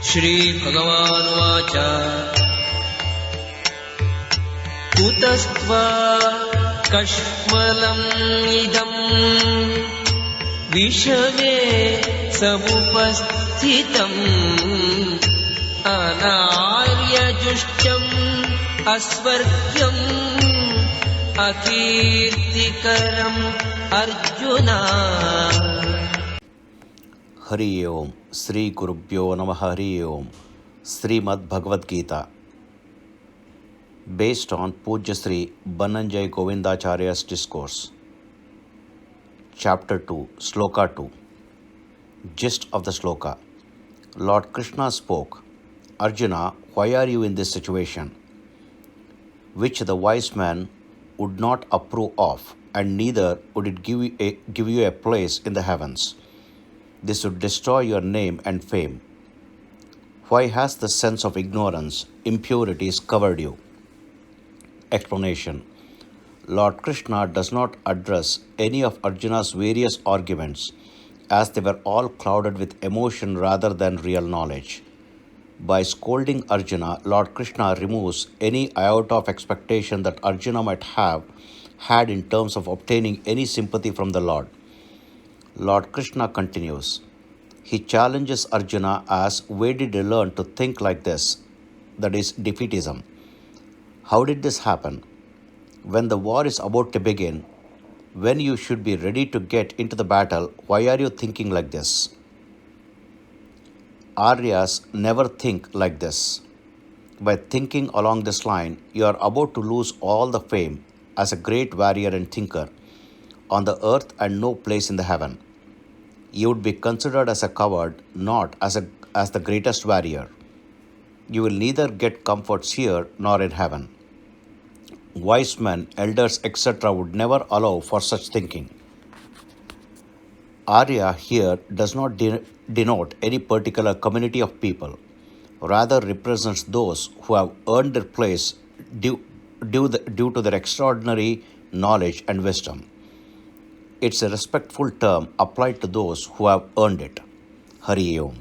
श्रीभगवानुवाच कुतस्त्वा कष्मलम् इदम् विषमे समुपस्थितम् अनार्यजुष्टम् अस्वर्ग्यम् अकीर्तिकरम् अर्जुन। हरि ओम श्री गुरुभ्यो नमः। हरि ओम। Shrimad Bhagavad Gita based on Pujya Sri Bananjay Govindacharya's discourse. Chapter 2, Sloka 2. Gist of the sloka. Lord Krishna spoke, Arjuna, why are you in this situation, which the wise man would not approve of, and neither would it give you a place in the heavens. This would destroy your name and fame. Why has the sense of ignorance, impurities covered you? Explanation. Lord Krishna does not address any of Arjuna's various arguments, as they were all clouded with emotion rather than real knowledge. By scolding Arjuna, Lord Krishna removes any iota of expectation that Arjuna might have had in terms of obtaining any sympathy from the Lord. Lord Krishna continues. He challenges Arjuna as, where did you learn to think like this? That is defeatism. How did this happen? When the war is about to begin, when you should be ready to get into the battle, why are you thinking like this? Aryas never think like this. By thinking along this line, you are about to lose all the fame as a great warrior and thinker on the earth and no place in the heaven. You would be considered as a coward, not as the greatest warrior. You will neither get comforts here nor in heaven. Wise men, elders, etc. would never allow for such thinking. Arya here does not denote any particular community of people, rather represents those who have earned their place due to their extraordinary knowledge and wisdom. It's a respectful term applied to those who have earned it. Hari Om.